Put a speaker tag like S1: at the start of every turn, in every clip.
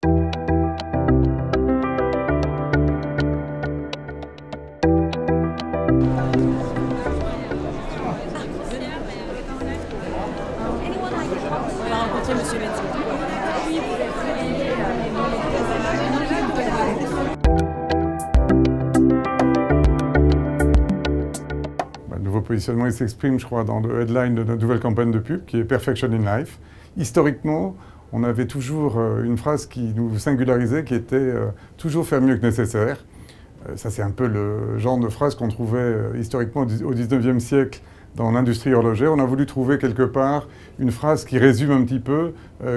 S1: On va rencontrer Monsieur Métier.
S2: Le nouveau positionnement, il s'exprime, je crois, dans le headline de notre nouvelle campagne de pub, qui est Perfection in Life. Historiquement, on avait toujours une phrase qui nous singularisait, qui était toujours faire mieux que nécessaire. Ça, c'est un peu le genre de phrase qu'on trouvait historiquement au XIXe siècle dans l'industrie horlogère. On a voulu trouver quelque part une phrase qui résume un petit peu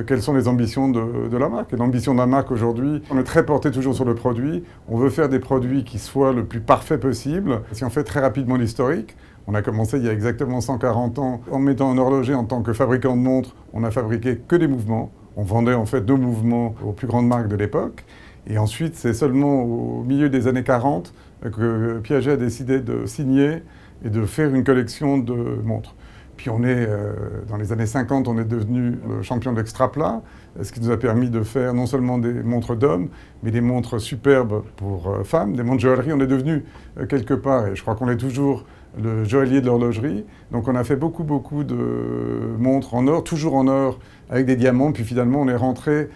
S2: quelles sont les ambitions de la marque. Et l'ambition de la marque aujourd'hui, on est très porté toujours sur le produit. On veut faire des produits qui soient le plus parfait possible. Si on fait très rapidement l'historique, on a commencé il y a exactement 140 ans en mettant un horloger en tant que fabricant de montres. On n'a fabriqué que des mouvements. On vendait en fait nos mouvements aux plus grandes marques de l'époque. Et ensuite, c'est seulement au milieu des années 40 que Piaget a décidé de signer et de faire une collection de montres. Puis dans les années 50, on est devenu le champion de l'extra-plat, ce qui nous a permis de faire non seulement des montres d'hommes, mais des montres superbes pour femmes, des montres joaillerie. On est devenu quelque part, et je crois qu'on est toujours, le joaillier de l'horlogerie. Donc on a fait beaucoup de montres en or, toujours en or, avec des diamants. Puis finalement, on est rentré,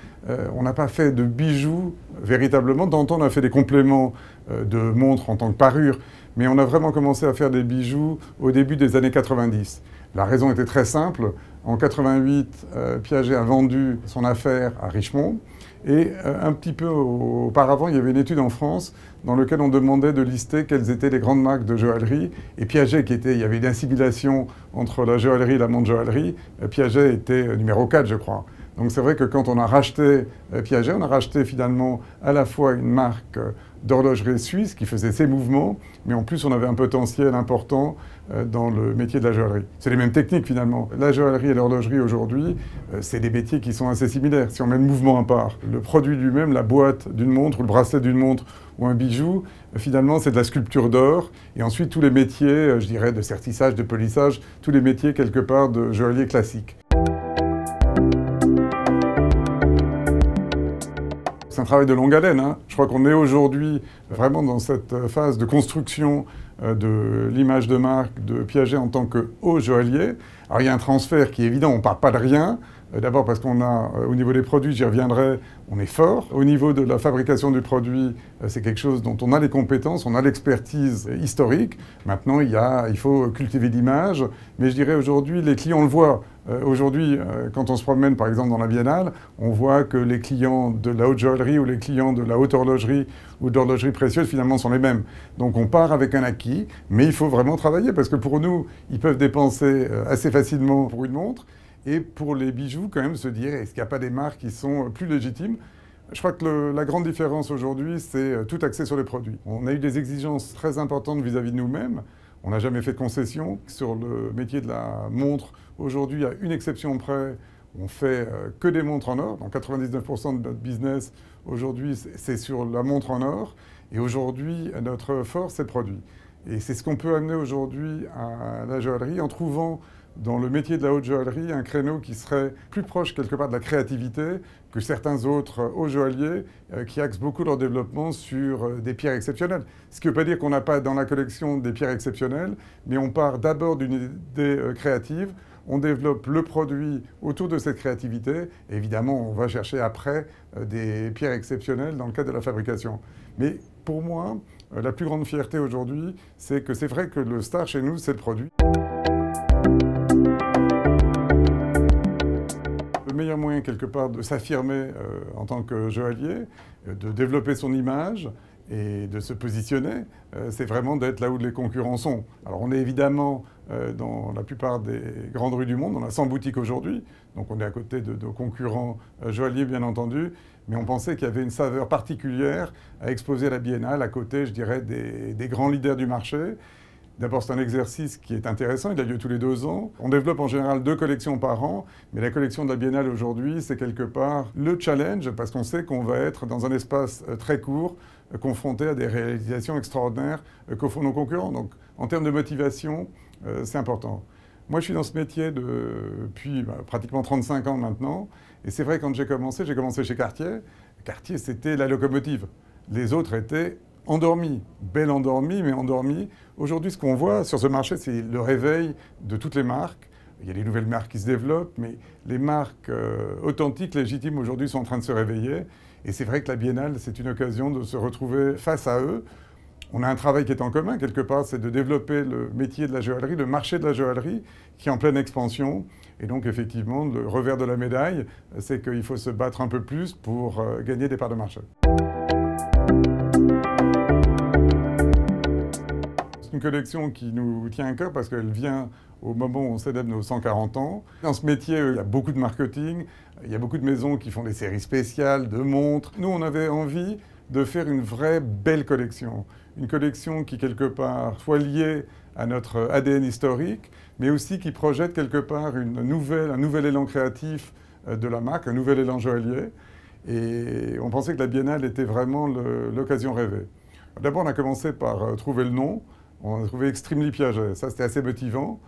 S2: on n'a pas fait de bijoux véritablement. De temps en temps, on a fait des compléments de montres en tant que parure. Mais on a vraiment commencé à faire des bijoux au début des années 90. La raison était très simple. En 88, Piaget a vendu son affaire à Richemont. Et un petit peu auparavant, il y avait une étude en France dans laquelle on demandait de lister quelles étaient les grandes marques de joaillerie. Et Piaget, il y avait une assimilation entre la joaillerie et la montre joaillerie. Piaget était numéro 4, je crois. Donc c'est vrai que quand on a racheté Piaget, on a racheté finalement à la fois une marque d'horlogerie suisse qui faisait ses mouvements, mais en plus on avait un potentiel important dans le métier de la joaillerie. C'est les mêmes techniques finalement. La joaillerie et l'horlogerie aujourd'hui, c'est des métiers qui sont assez similaires. Si on met le mouvement à part, le produit lui-même, la boîte d'une montre ou le bracelet d'une montre ou un bijou, finalement c'est de la sculpture d'or. Et ensuite tous les métiers, je dirais, de sertissage, de polissage, tous les métiers quelque part de joaillier classique. C'est un travail de longue haleine. Hein. Je crois qu'on est aujourd'hui vraiment dans cette phase de construction de l'image de marque de Piaget en tant que haut joaillier. Alors il y a un transfert qui est évident, on ne part pas de rien. D'abord parce qu'on a, au niveau des produits, j'y reviendrai, on est fort. Au niveau de la fabrication du produit, c'est quelque chose dont on a les compétences, on a l'expertise historique. Maintenant, il faut cultiver l'image. Mais je dirais aujourd'hui, les clients le voient. Aujourd'hui, quand on se promène par exemple dans la Biennale, on voit que les clients de la haute joaillerie ou les clients de la haute horlogerie ou de l'horlogerie précieuse finalement sont les mêmes. Donc on part avec un acquis, mais il faut vraiment travailler parce que pour nous, ils peuvent dépenser assez facilement pour une montre. Et pour les bijoux, quand même, se dire, est-ce qu'il n'y a pas des marques qui sont plus légitimes? Je crois que la grande différence aujourd'hui, c'est tout axé sur les produits. On a eu des exigences très importantes vis-à-vis de nous-mêmes. On n'a jamais fait de concession. Sur le métier de la montre, aujourd'hui, à une exception près, on fait que des montres en or. Donc 99% de notre business, aujourd'hui, c'est sur la montre en or. Et aujourd'hui, notre force, c'est le produit. Et c'est ce qu'on peut amener aujourd'hui à la joaillerie en trouvant dans le métier de la haute joaillerie un créneau qui serait plus proche quelque part de la créativité que certains autres hauts joailliers qui axent beaucoup leur développement sur des pierres exceptionnelles. Ce qui ne veut pas dire qu'on n'a pas dans la collection des pierres exceptionnelles, mais on part d'abord d'une idée créative, on développe le produit autour de cette créativité, et évidemment on va chercher après des pierres exceptionnelles dans le cadre de la fabrication. Mais pour moi, la plus grande fierté aujourd'hui, c'est que c'est vrai que le star chez nous, c'est le produit. Le meilleur moyen, quelque part, de s'affirmer en tant que joaillier, de développer son image et de se positionner, c'est vraiment d'être là où les concurrents sont. Alors on est évidemment dans la plupart des grandes rues du monde, on a 100 boutiques aujourd'hui, donc on est à côté de nos concurrents joailliers bien entendu, mais on pensait qu'il y avait une saveur particulière à exposer à la Biennale à côté, je dirais, des grands leaders du marché. D'abord, c'est un exercice qui est intéressant, il a lieu tous les 2 ans. On développe en général 2 collections par an, mais la collection de la Biennale aujourd'hui, c'est quelque part le challenge, parce qu'on sait qu'on va être dans un espace très court, confronté à des réalisations extraordinaires que font nos concurrents. Donc, en termes de motivation, c'est important. Moi, je suis dans ce métier depuis pratiquement 35 ans maintenant, et c'est vrai, quand j'ai commencé chez Cartier. Cartier, c'était la locomotive. Les autres étaient endormis, belle endormis, mais endormis. Aujourd'hui, ce qu'on voit sur ce marché, c'est le réveil de toutes les marques. Il y a des nouvelles marques qui se développent, mais les marques authentiques, légitimes aujourd'hui sont en train de se réveiller. Et c'est vrai que la Biennale, c'est une occasion de se retrouver face à eux. On a un travail qui est en commun, quelque part, c'est de développer le métier de la joaillerie, le marché de la joaillerie, qui est en pleine expansion. Et donc, effectivement, le revers de la médaille, c'est qu'il faut se battre un peu plus pour gagner des parts de marché. C'est une collection qui nous tient à cœur parce qu'elle vient au moment où on célèbre nos 140 ans. Dans ce métier, il y a beaucoup de marketing, il y a beaucoup de maisons qui font des séries spéciales, de montres. Nous, on avait envie de faire une vraie belle collection. Une collection qui, quelque part, soit liée à notre ADN historique, mais aussi qui projette, quelque part, un nouvel élan créatif de la marque, un nouvel élan joaillier. Et on pensait que la Biennale était vraiment l'occasion rêvée. D'abord, on a commencé par trouver le nom. On a trouvé Extremely Piaget. Ça, c'était assez motivant.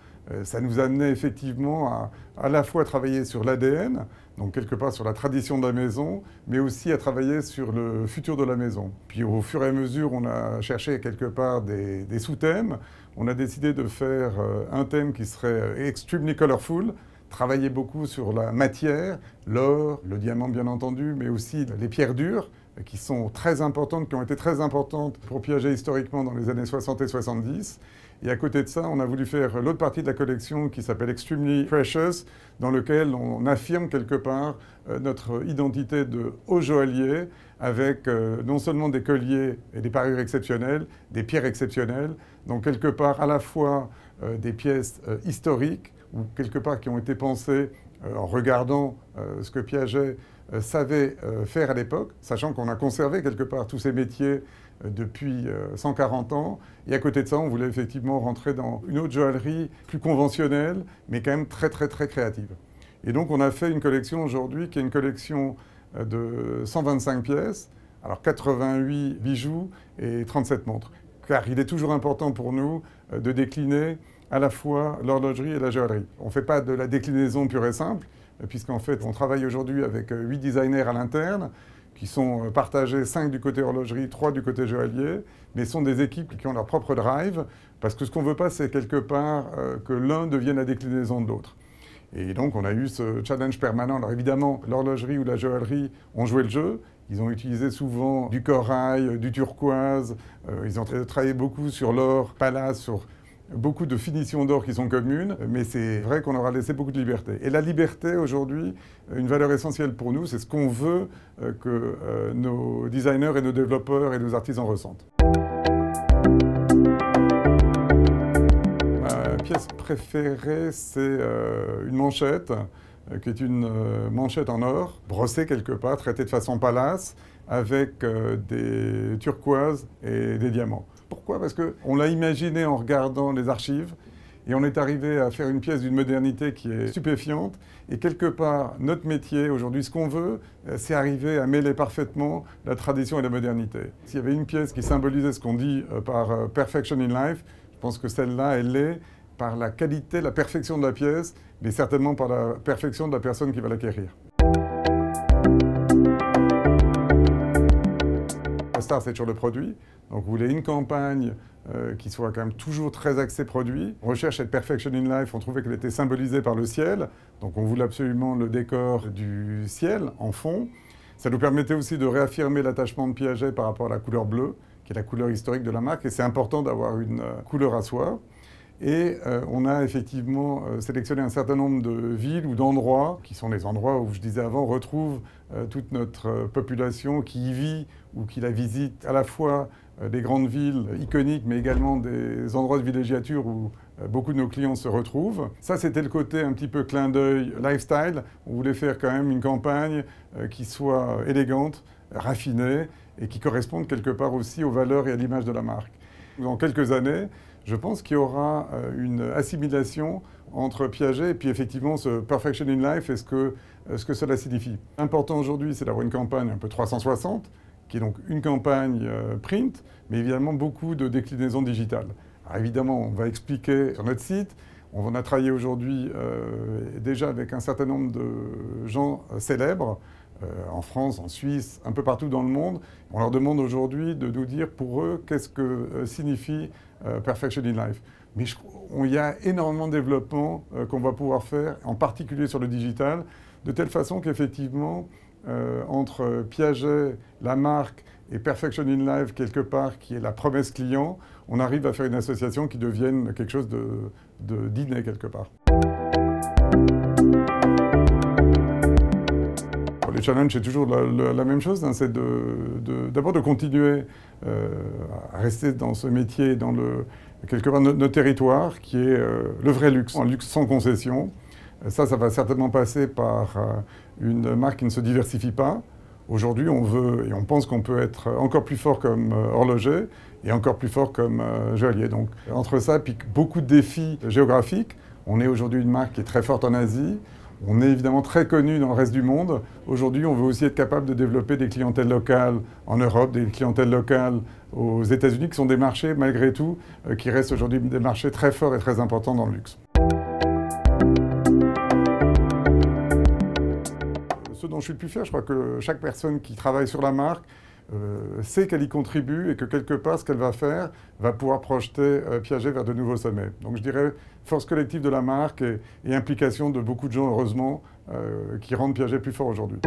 S2: Ça nous amenait effectivement à la fois travailler sur l'ADN, donc quelque part sur la tradition de la maison, mais aussi à travailler sur le futur de la maison. Puis au fur et à mesure, on a cherché quelque part des sous-thèmes. On a décidé de faire un thème qui serait Extremely Colorful, travailler beaucoup sur la matière, l'or, le diamant bien entendu, mais aussi les pierres dures, qui sont très importantes, qui ont été très importantes pour Piaget historiquement dans les années 60 et 70. Et à côté de ça, on a voulu faire l'autre partie de la collection qui s'appelle Extremely Precious, dans lequel on affirme quelque part notre identité de haut joaillier, avec non seulement des colliers et des parures exceptionnelles, des pierres exceptionnelles, donc quelque part à la fois des pièces historiques, ou quelque part qui ont été pensées en regardant ce que Piaget savait faire à l'époque, sachant qu'on a conservé quelque part tous ces métiers depuis 140 ans. Et à côté de ça, on voulait effectivement rentrer dans une autre joaillerie plus conventionnelle, mais quand même très créative. Et donc on a fait une collection aujourd'hui qui est une collection de 125 pièces, alors 88 bijoux et 37 montres. Car il est toujours important pour nous de décliner à la fois l'horlogerie et la joaillerie. On ne fait pas de la déclinaison pure et simple, puisqu'en fait, on travaille aujourd'hui avec 8 designers à l'interne, qui sont partagés 5 du côté horlogerie, 3 du côté joaillier, mais sont des équipes qui ont leur propre drive, parce que ce qu'on ne veut pas, c'est quelque part que l'un devienne la déclinaison de l'autre. Et donc, on a eu ce challenge permanent. Alors évidemment, l'horlogerie ou la joaillerie ont joué le jeu. Ils ont utilisé souvent du corail, du turquoise. Ils ont travaillé beaucoup sur l'or palace, sur beaucoup de finitions d'or qui sont communes, mais c'est vrai qu'on leur a laissé beaucoup de liberté. Et la liberté, aujourd'hui, une valeur essentielle pour nous, c'est ce qu'on veut que nos designers et nos développeurs et nos artisans ressentent. Ma pièce préférée, c'est une manchette, qui est une manchette en or, brossée quelque part, traitée de façon palace, avec des turquoises et des diamants. Pourquoi? Parce qu'on l'a imaginé en regardant les archives et on est arrivé à faire une pièce d'une modernité qui est stupéfiante. Et quelque part, notre métier, aujourd'hui, ce qu'on veut, c'est arriver à mêler parfaitement la tradition et la modernité. S'il y avait une pièce qui symbolisait ce qu'on dit par Perfection in Life, je pense que celle-là, elle l'est par la qualité, la perfection de la pièce, mais certainement par la perfection de la personne qui va l'acquérir. La star, c'est toujours le produit. Donc, vous voulez une campagne qui soit quand même toujours très axée produit. On recherche cette Perfection in Life, on trouvait qu'elle était symbolisée par le ciel. Donc, on voulait absolument le décor du ciel en fond. Ça nous permettait aussi de réaffirmer l'attachement de Piaget par rapport à la couleur bleue, qui est la couleur historique de la marque. Et c'est important d'avoir une couleur à soi. Et on a effectivement sélectionné un certain nombre de villes ou d'endroits, qui sont les endroits où, je disais avant, on retrouve toute notre population qui y vit ou qui la visite, à la fois des grandes villes iconiques, mais également des endroits de villégiature où beaucoup de nos clients se retrouvent. Ça, c'était le côté un petit peu clin d'œil lifestyle. On voulait faire quand même une campagne qui soit élégante, raffinée, et qui corresponde quelque part aussi aux valeurs et à l'image de la marque. Dans quelques années, je pense qu'il y aura une assimilation entre Piaget et puis effectivement ce Perfection in Life et ce que cela signifie. L'important aujourd'hui, c'est d'avoir une campagne un peu 360, qui est donc une campagne print, mais évidemment beaucoup de déclinaisons digitales. Alors évidemment, on va expliquer sur notre site. On a travaillé aujourd'hui déjà avec un certain nombre de gens célèbres en France, en Suisse, un peu partout dans le monde. On leur demande aujourd'hui de nous dire pour eux qu'est-ce que signifie Perfection in Life. Mais il y a énormément de développement qu'on va pouvoir faire, en particulier sur le digital, de telle façon qu'effectivement, entre Piaget, la marque, et Perfection in Life, quelque part, qui est la promesse client, on arrive à faire une association qui devienne quelque chose d'inné, quelque part. Le challenge, c'est toujours la même chose, hein, c'est d'abord de continuer à rester dans ce métier, dans quelque part notre territoire, qui est le vrai luxe, un luxe sans concession. Ça va certainement passer par une marque qui ne se diversifie pas. Aujourd'hui, on veut et on pense qu'on peut être encore plus fort comme horloger et encore plus fort comme joaillier. Donc, entre ça et puis beaucoup de défis géographiques, on est aujourd'hui une marque qui est très forte en Asie. On est évidemment très connu dans le reste du monde. Aujourd'hui, on veut aussi être capable de développer des clientèles locales en Europe, des clientèles locales aux États-Unis, qui sont des marchés, malgré tout, qui restent aujourd'hui des marchés très forts et très importants dans le luxe. Ce dont je suis le plus fier, je crois que chaque personne qui travaille sur la marque sait qu'elle y contribue et que quelque part, ce qu'elle va faire va pouvoir projeter Piaget vers de nouveaux sommets. Donc je dirais force collective de la marque et implication de beaucoup de gens, heureusement, qui rendent Piaget plus fort aujourd'hui.